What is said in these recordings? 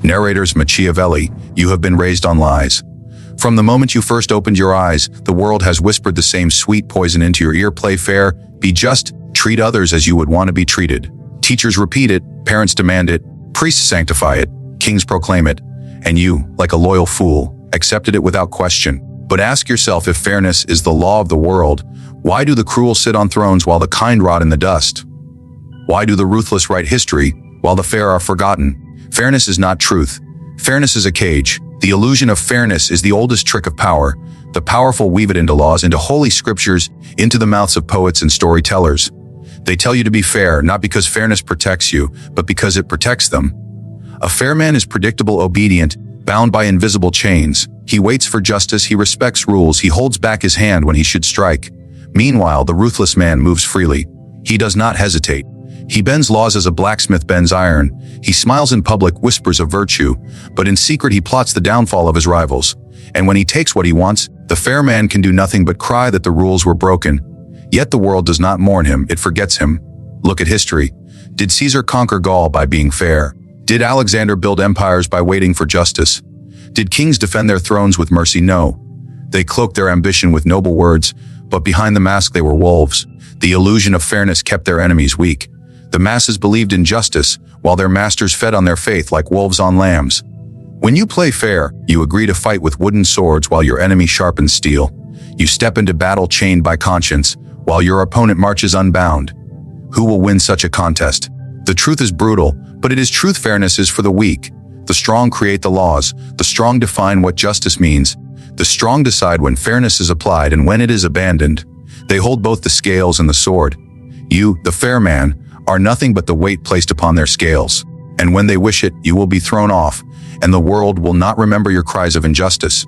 Narrators Machiavelli, you have been raised on lies. From the moment you first opened your eyes, the world has whispered the same sweet poison into your ear. Play fair, be just, treat others as you would want to be treated. Teachers repeat it, parents demand it, priests sanctify it, kings proclaim it, and you, like a loyal fool, accepted it without question. But ask yourself, if fairness is the law of the world, why do the cruel sit on thrones while the kind rot in the dust? Why do the ruthless write history while the fair are forgotten? Fairness is not truth. Fairness is a cage. The illusion of fairness is the oldest trick of power. The powerful weave it into laws, into holy scriptures, into the mouths of poets and storytellers. They tell you to be fair, not because fairness protects you, but because it protects them. A fair man is predictable, obedient, bound by invisible chains. He waits for justice, he respects rules, he holds back his hand when he should strike. Meanwhile, the ruthless man moves freely. He does not hesitate. He bends laws as a blacksmith bends iron. He smiles in public, whispers of virtue, but in secret he plots the downfall of his rivals. And when he takes what he wants, the fair man can do nothing but cry that the rules were broken. Yet the world does not mourn him, it forgets him. Look at history. Did Caesar conquer Gaul by being fair? Did Alexander build empires by waiting for justice? Did kings defend their thrones with mercy? No. They cloaked their ambition with noble words, but behind the mask they were wolves. The illusion of fairness kept their enemies weak. The masses believed in justice, while their masters fed on their faith like wolves on lambs. When you play fair, you agree to fight with wooden swords while your enemy sharpens steel. You step into battle chained by conscience, while your opponent marches unbound. Who will win such a contest? The truth is brutal, but it is truth. Fairness is for the weak. The strong create the laws. The strong define what justice means. The strong decide when fairness is applied and when it is abandoned. They hold both the scales and the sword. You, the fair man, are nothing but the weight placed upon their scales. And when they wish it, you will be thrown off, and the world will not remember your cries of injustice.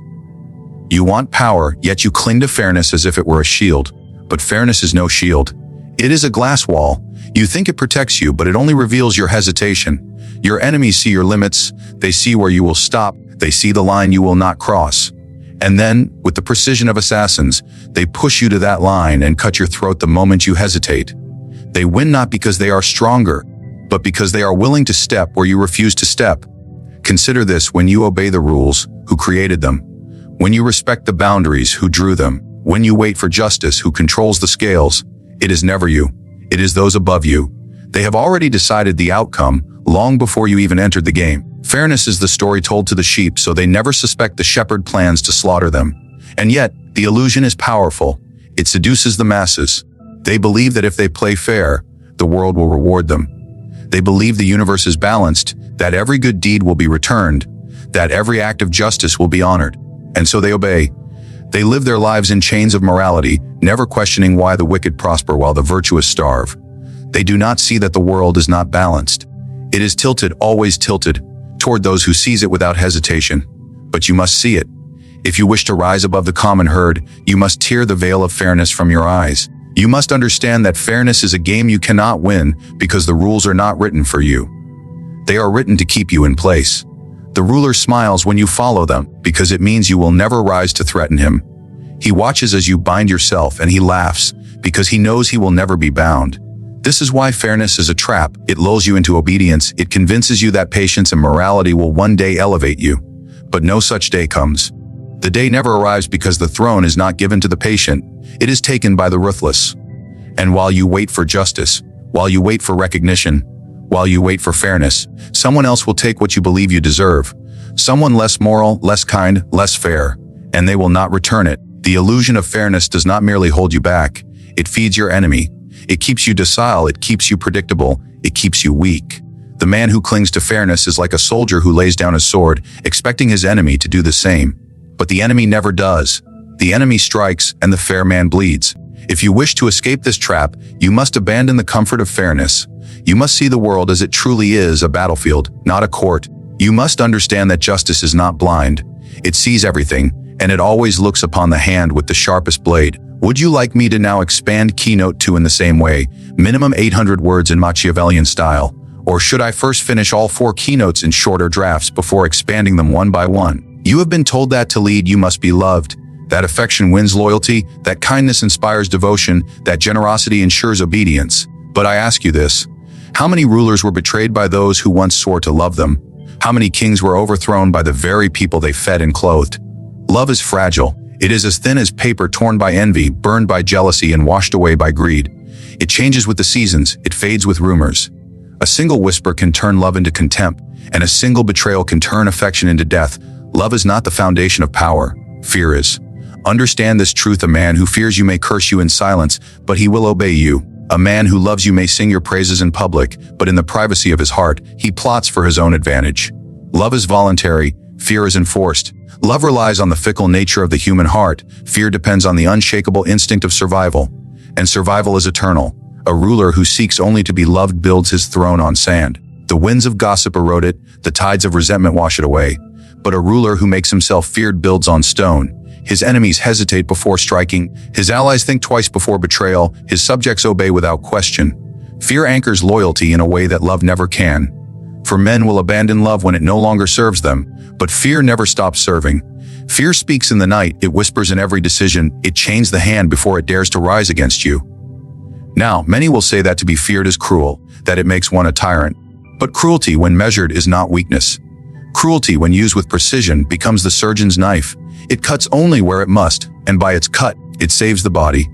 You want power, yet you cling to fairness as if it were a shield. But fairness is no shield. It is a glass wall. You think it protects you, but it only reveals your hesitation. Your enemies see your limits. They see where you will stop. They see the line you will not cross. And then, with the precision of assassins, they push you to that line and cut your throat the moment you hesitate. They win not because they are stronger, but because they are willing to step where you refuse to step. Consider this: when you obey the rules, who created them? When you respect the boundaries, who drew them? When you wait for justice, who controls the scales? It is never you. It is those above you. They have already decided the outcome long before you even entered the game. Fairness is the story told to the sheep, so they never suspect the shepherd plans to slaughter them. And yet, the illusion is powerful. It seduces the masses. They believe that if they play fair, the world will reward them. They believe the universe is balanced, that every good deed will be returned, that every act of justice will be honored. And so they obey. They live their lives in chains of morality, never questioning why the wicked prosper while the virtuous starve. They do not see that the world is not balanced. It is tilted, always tilted, toward those who seize it without hesitation. But you must see it. If you wish to rise above the common herd, you must tear the veil of fairness from your eyes. You must understand that fairness is a game you cannot win because the rules are not written for you. They are written to keep you in place. The ruler smiles when you follow them because it means you will never rise to threaten him. He watches as you bind yourself, and he laughs because he knows he will never be bound. This is why fairness is a trap. It lulls you into obedience. It convinces you that patience and morality will one day elevate you. But no such day comes. The day never arrives because the throne is not given to the patient. It is taken by the ruthless. And while you wait for justice, while you wait for recognition, while you wait for fairness, someone else will take what you believe you deserve. Someone less moral, less kind, less fair, and they will not return it. The illusion of fairness does not merely hold you back. It feeds your enemy. It keeps you docile. It keeps you predictable. It keeps you weak. The man who clings to fairness is like a soldier who lays down his sword, expecting his enemy to do the same. But the enemy never does. The enemy strikes, and the fair man bleeds. If you wish to escape this trap, you must abandon the comfort of fairness. You must see the world as it truly is, a battlefield, not a court. You must understand that justice is not blind. It sees everything, and it always looks upon the hand with the sharpest blade. Would you like me to now expand Keynote 2 in the same way, minimum 800 words in Machiavellian style? Or should I first finish all 4 keynotes in shorter drafts before expanding them one by one? You have been told that to lead you must be loved, that affection wins loyalty, that kindness inspires devotion, that generosity ensures obedience. But I ask you this: how many rulers were betrayed by those who once swore to love them? How many kings were overthrown by the very people they fed and clothed? Love is fragile. It is as thin as paper torn by envy, burned by jealousy, and washed away by greed. It changes with the seasons, it fades with rumors. A single whisper can turn love into contempt, and a single betrayal can turn affection into death. Love is not the foundation of power. Fear is. Understand this truth: a man who fears you may curse you in silence, but he will obey you. A man who loves you may sing your praises in public, but in the privacy of his heart, he plots for his own advantage. Love is voluntary, fear is enforced. Love relies on the fickle nature of the human heart. Fear depends on the unshakable instinct of survival. And survival is eternal. A ruler who seeks only to be loved builds his throne on sand. The winds of gossip erode it, the tides of resentment wash it away. But a ruler who makes himself feared builds on stone. His enemies hesitate before striking, his allies think twice before betrayal, his subjects obey without question. Fear anchors loyalty in a way that love never can. For men will abandon love when it no longer serves them, but fear never stops serving. Fear speaks in the night, it whispers in every decision, it chains the hand before it dares to rise against you. Now, many will say that to be feared is cruel, that it makes one a tyrant. But cruelty, when measured, is not weakness. Cruelty, when used with precision, becomes the surgeon's knife. It cuts only where it must, and by its cut, it saves the body.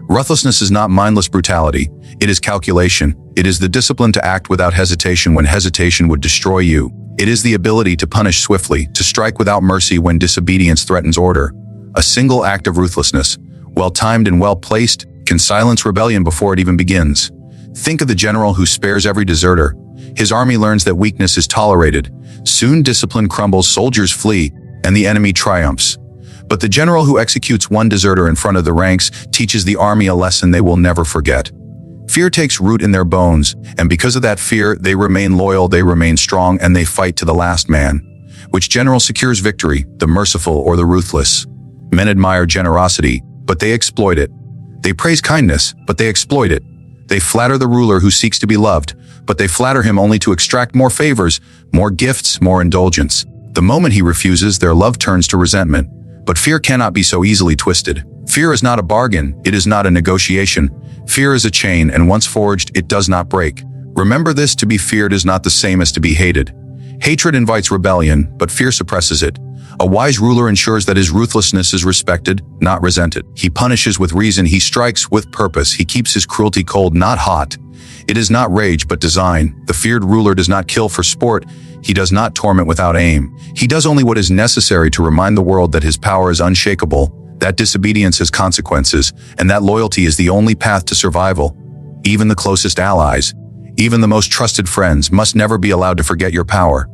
Ruthlessness is not mindless brutality. It is calculation. It is the discipline to act without hesitation when hesitation would destroy you. It is the ability to punish swiftly, to strike without mercy when disobedience threatens order. A single act of ruthlessness, well-timed and well-placed, can silence rebellion before it even begins. Think of the general who spares every deserter. His army learns that weakness is tolerated. Soon discipline crumbles, soldiers flee, and the enemy triumphs. But the general who executes one deserter in front of the ranks teaches the army a lesson they will never forget. Fear takes root in their bones, and because of that fear, they remain loyal, they remain strong, and they fight to the last man. Which general secures victory, the merciful or the ruthless? Men admire generosity, but they exploit it. They praise kindness, but they exploit it. They flatter the ruler who seeks to be loved, but they flatter him only to extract more favors, more gifts, more indulgence. The moment he refuses, their love turns to resentment. But fear cannot be so easily twisted. Fear is not a bargain, it is not a negotiation. Fear is a chain, and once forged, it does not break. Remember this: to be feared is not the same as to be hated. Hatred invites rebellion, but fear suppresses it. A wise ruler ensures that his ruthlessness is respected, not resented. He punishes with reason, he strikes with purpose, he keeps his cruelty cold, not hot. It is not rage, but design. The feared ruler does not kill for sport, he does not torment without aim. He does only what is necessary to remind the world that his power is unshakable, that disobedience has consequences, and that loyalty is the only path to survival. Even the closest allies, even the most trusted friends, must never be allowed to forget your power.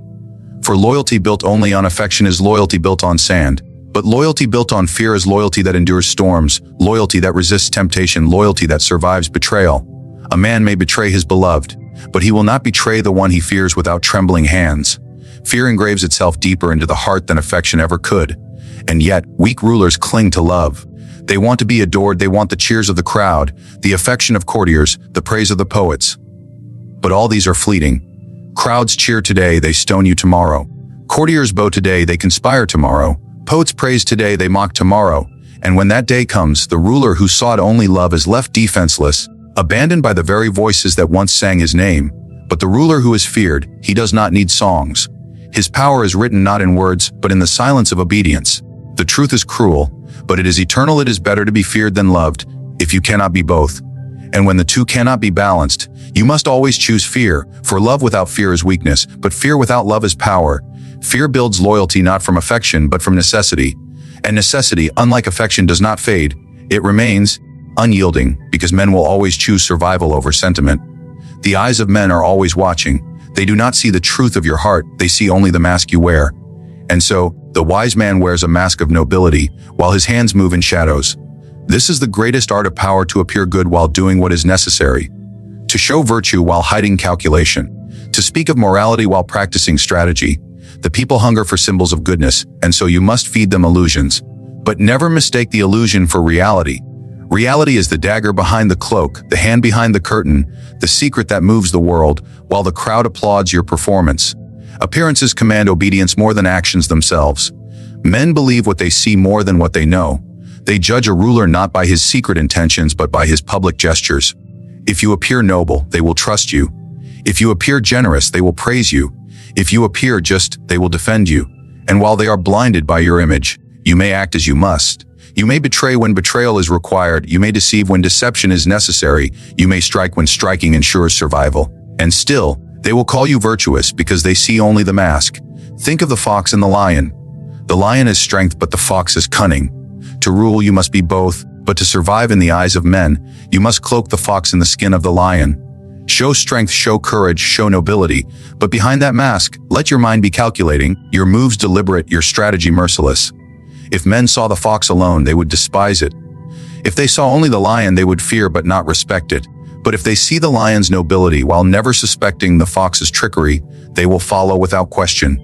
For loyalty built only on affection is loyalty built on sand. But loyalty built on fear is loyalty that endures storms, loyalty that resists temptation, loyalty that survives betrayal. A man may betray his beloved, but he will not betray the one he fears without trembling hands. Fear engraves itself deeper into the heart than affection ever could. And yet, weak rulers cling to love. They want to be adored, they want the cheers of the crowd, the affection of courtiers, the praise of the poets. But all these are fleeting. Crowds cheer today, they stone you tomorrow. Courtiers bow today, they conspire tomorrow. Poets praise today, they mock tomorrow. And when that day comes, the ruler who sought only love is left defenseless, abandoned by the very voices that once sang his name. But the ruler who is feared, he does not need songs. His power is written not in words, but in the silence of obedience. The truth is cruel, but it is eternal. It is better to be feared than loved, if you cannot be both. And when the two cannot be balanced, you must always choose fear, for love without fear is weakness, but fear without love is power. Fear builds loyalty not from affection, but from necessity. And necessity, unlike affection, does not fade. It remains unyielding, because men will always choose survival over sentiment. The eyes of men are always watching. They do not see the truth of your heart, they see only the mask you wear. And so, the wise man wears a mask of nobility, while his hands move in shadows. This is the greatest art of power: to appear good while doing what is necessary, to show virtue while hiding calculation, to speak of morality while practicing strategy. The people hunger for symbols of goodness, and so you must feed them illusions. But never mistake the illusion for reality. Reality is the dagger behind the cloak, the hand behind the curtain, the secret that moves the world, while the crowd applauds your performance. Appearances command obedience more than actions themselves. Men believe what they see more than what they know. They judge a ruler not by his secret intentions, but by his public gestures. If you appear noble, they will trust you. If you appear generous, they will praise you. If you appear just, they will defend you. And while they are blinded by your image, you may act as you must. You may betray when betrayal is required. You may deceive when deception is necessary. You may strike when striking ensures survival. And still, they will call you virtuous because they see only the mask. Think of the fox and the lion. The lion is strength, but the fox is cunning. To rule, you must be both, but to survive in the eyes of men, you must cloak the fox in the skin of the lion. Show strength, show courage, show nobility, but behind that mask, let your mind be calculating, your moves deliberate, your strategy merciless. If men saw the fox alone, they would despise it. If they saw only the lion, they would fear but not respect it. But if they see the lion's nobility while never suspecting the fox's trickery, they will follow without question.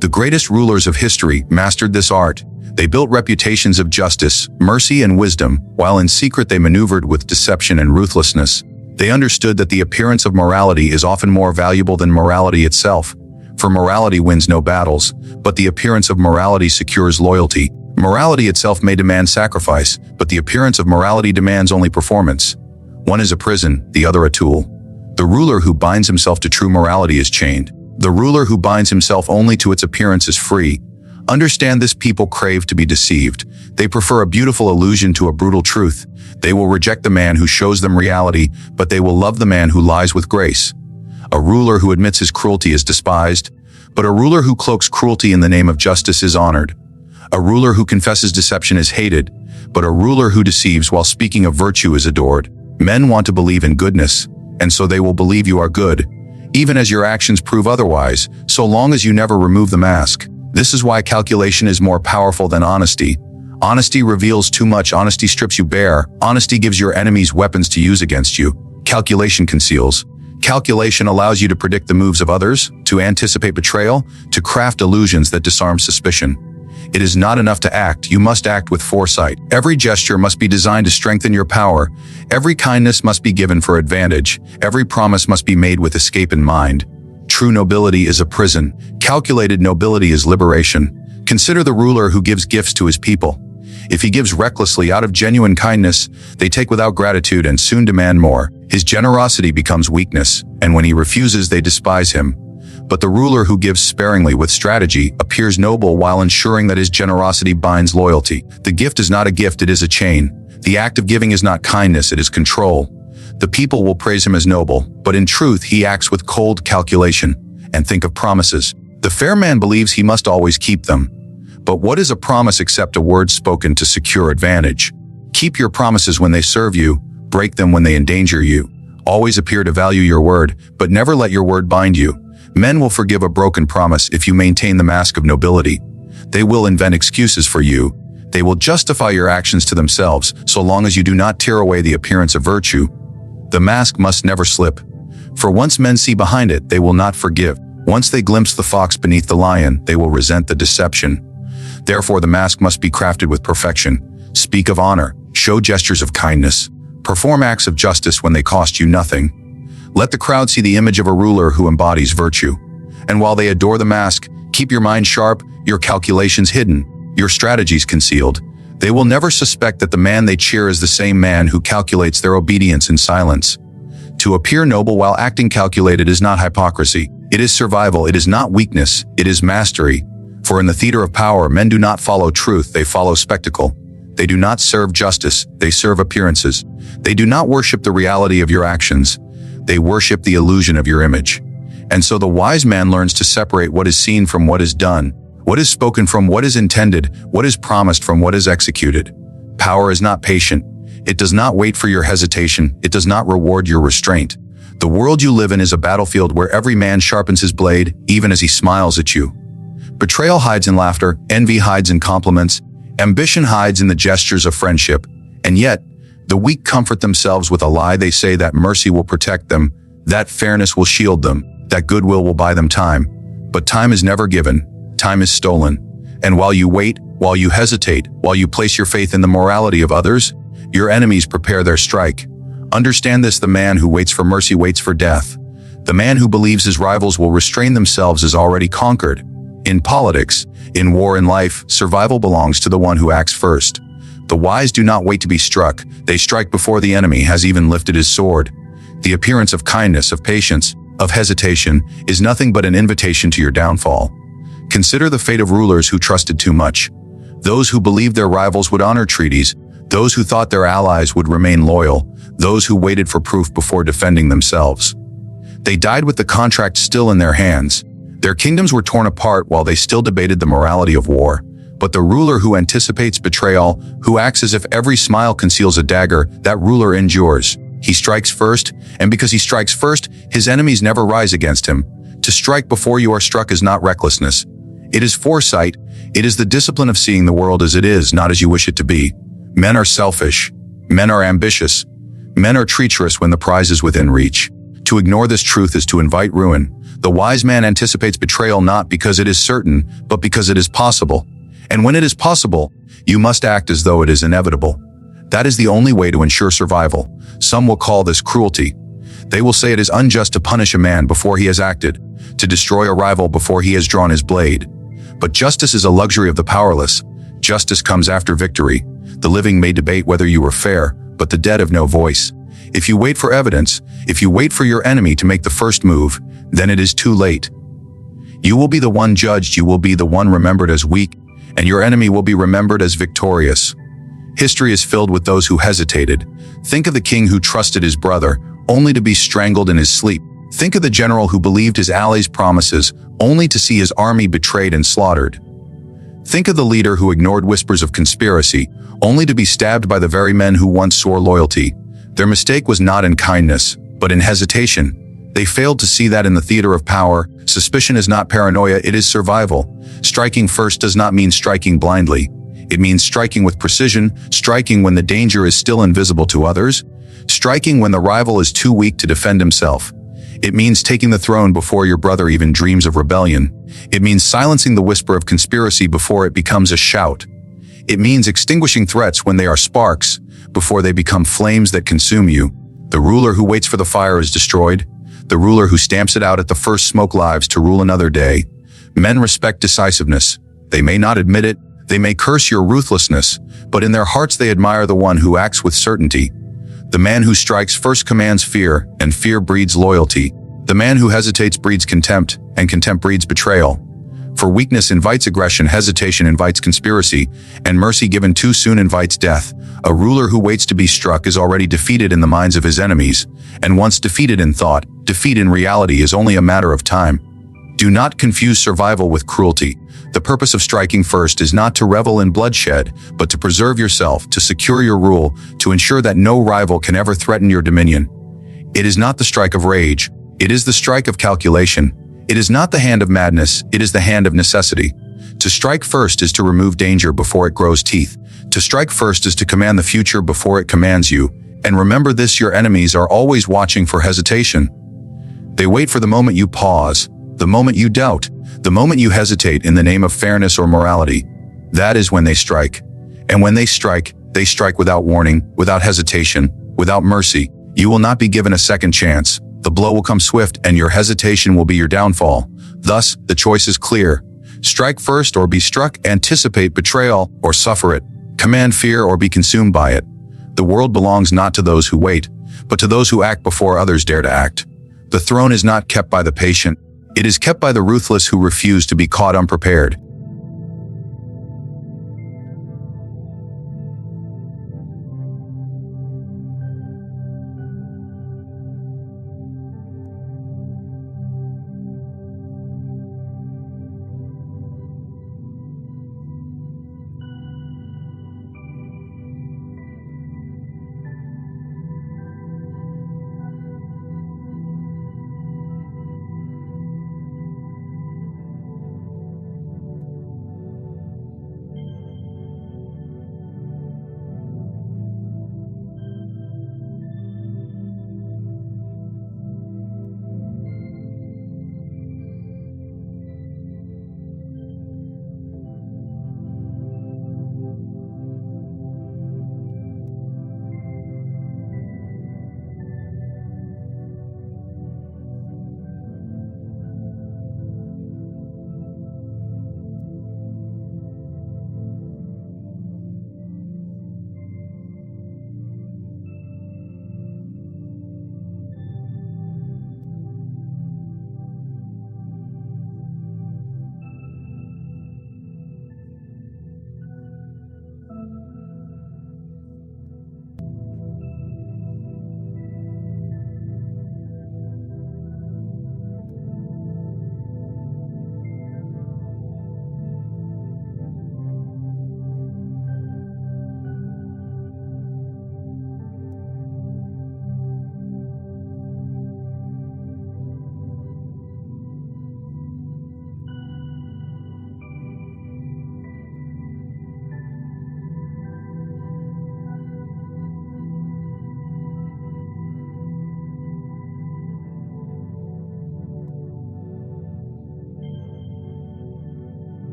The greatest rulers of history mastered this art. They built reputations of justice, mercy, and wisdom, while in secret they maneuvered with deception and ruthlessness. They understood that the appearance of morality is often more valuable than morality itself. For morality wins no battles, but the appearance of morality secures loyalty. Morality itself may demand sacrifice, but the appearance of morality demands only performance. One is a prison, the other a tool. The ruler who binds himself to true morality is chained. The ruler who binds himself only to its appearance is free. Understand this: people crave to be deceived. They prefer a beautiful illusion to a brutal truth. They will reject the man who shows them reality, but they will love the man who lies with grace. A ruler who admits his cruelty is despised, but a ruler who cloaks cruelty in the name of justice is honored. A ruler who confesses deception is hated, but a ruler who deceives while speaking of virtue is adored. Men want to believe in goodness, and so they will believe you are good, even as your actions prove otherwise, so long as you never remove the mask. This is why calculation is more powerful than honesty. Honesty reveals too much. Honesty strips you bare. Honesty gives your enemies weapons to use against you. Calculation conceals. Calculation allows you to predict the moves of others, to anticipate betrayal, to craft illusions that disarm suspicion. It is not enough to act, you must act with foresight. Every gesture must be designed to strengthen your power. Every kindness must be given for advantage. Every promise must be made with escape in mind. True nobility is a prison. Calculated nobility is liberation. Consider the ruler who gives gifts to his people. If he gives recklessly out of genuine kindness, they take without gratitude and soon demand more. His generosity becomes weakness, and when he refuses, they despise him. But the ruler who gives sparingly with strategy appears noble while ensuring that his generosity binds loyalty. The gift is not a gift, it is a chain. The act of giving is not kindness, it is control. The people will praise him as noble, but in truth he acts with cold calculation. And think of promises. The fair man believes he must always keep them. But what is a promise except a word spoken to secure advantage? Keep your promises when they serve you, break them when they endanger you. Always appear to value your word, but never let your word bind you. Men will forgive a broken promise if you maintain the mask of nobility. They will invent excuses for you. They will justify your actions to themselves, so long as you do not tear away the appearance of virtue. The mask must never slip. For once men see behind it, they will not forgive. Once they glimpse the fox beneath the lion, they will resent the deception. Therefore, the mask must be crafted with perfection. Speak of honor, show gestures of kindness, perform acts of justice when they cost you nothing. Let the crowd see the image of a ruler who embodies virtue. And while they adore the mask, keep your mind sharp, your calculations hidden, your strategies concealed. They will never suspect that the man they cheer is the same man who calculates their obedience in silence. To appear noble while acting calculated is not hypocrisy. It is survival. It is not weakness. It is mastery. For in the theater of power, men do not follow truth, they follow spectacle. They do not serve justice, they serve appearances. They do not worship the reality of your actions. They worship the illusion of your image. And so the wise man learns to separate what is seen from what is done, what is spoken from what is intended, what is promised from what is executed. Power is not patient. It does not wait for your hesitation. It does not reward your restraint. The world you live in is a battlefield where every man sharpens his blade, even as he smiles at you. Betrayal hides in laughter, envy hides in compliments, ambition hides in the gestures of friendship, and yet, the weak comfort themselves with a lie. They say that mercy will protect them, that fairness will shield them, that goodwill will buy them time. But time is never given, time is stolen. And while you wait, while you hesitate, while you place your faith in the morality of others, your enemies prepare their strike. Understand this: the man who waits for mercy waits for death. The man who believes his rivals will restrain themselves is already conquered. In politics, in war, in life, survival belongs to the one who acts first. The wise do not wait to be struck. They strike before the enemy has even lifted his sword. The appearance of kindness, of patience, of hesitation is nothing but an invitation to your downfall. Consider the fate of rulers who trusted too much. Those who believed their rivals would honor treaties, those who thought their allies would remain loyal, those who waited for proof before defending themselves. They died with the contract still in their hands. Their kingdoms were torn apart while they still debated the morality of war. But the ruler who anticipates betrayal, who acts as if every smile conceals a dagger, that ruler endures. He strikes first, and because he strikes first, his enemies never rise against him. To strike before you are struck is not recklessness. It is foresight. It is the discipline of seeing the world as it is, not as you wish it to be. Men are selfish. Men are ambitious. Men are treacherous when the prize is within reach. To ignore this truth is to invite ruin. The wise man anticipates betrayal not because it is certain, but because it is possible. And when it is possible, you must act as though it is inevitable. That is the only way to ensure survival. Some will call this cruelty. They will say it is unjust to punish a man before he has acted, to destroy a rival before he has drawn his blade. But justice is a luxury of the powerless. Justice comes after victory. The living may debate whether you were fair, but the dead have no voice. If you wait for evidence, if you wait for your enemy to make the first move, then it is too late. You will be the one judged, you will be the one remembered as weak, and your enemy will be remembered as victorious. History is filled with those who hesitated. Think of the king who trusted his brother, only to be strangled in his sleep. Think of the general who believed his allies' promises, only to see his army betrayed and slaughtered. Think of the leader who ignored whispers of conspiracy, only to be stabbed by the very men who once swore loyalty. Their mistake was not in kindness, but in hesitation. They failed to see that in the theater of power, suspicion is not paranoia, it is survival. Striking first does not mean striking blindly. It means striking with precision, striking when the danger is still invisible to others, striking when the rival is too weak to defend himself. It means taking the throne before your brother even dreams of rebellion. It means silencing the whisper of conspiracy before it becomes a shout. It means extinguishing threats when they are sparks, before they become flames that consume you. The ruler who waits for the fire is destroyed. The ruler who stamps it out at the first smoke lives to rule another day. Men respect decisiveness. They may not admit it. They may curse your ruthlessness, but in their hearts they admire the one who acts with certainty. The man who strikes first commands fear, and fear breeds loyalty. The man who hesitates breeds contempt, and contempt breeds betrayal. For weakness invites aggression, hesitation invites conspiracy, and mercy given too soon invites death. A ruler who waits to be struck is already defeated in the minds of his enemies, and once defeated in thought, defeat in reality is only a matter of time. Do not confuse survival with cruelty. The purpose of striking first is not to revel in bloodshed, but to preserve yourself, to secure your rule, to ensure that no rival can ever threaten your dominion. It is not the strike of rage. It is the strike of calculation. It is not the hand of madness. It is the hand of necessity. To strike first is to remove danger before it grows teeth. To strike first is to command the future before it commands you. And remember this, your enemies are always watching for hesitation. They wait for the moment you pause, the moment you doubt, the moment you hesitate in the name of fairness or morality. That is when they strike. And when they strike without warning, without hesitation, without mercy. You will not be given a second chance. The blow will come swift, and your hesitation will be your downfall. Thus, the choice is clear. Strike first or be struck, anticipate betrayal or suffer it, command fear or be consumed by it. The world belongs not to those who wait, but to those who act before others dare to act. The throne is not kept by the patient. It is kept by the ruthless who refuse to be caught unprepared.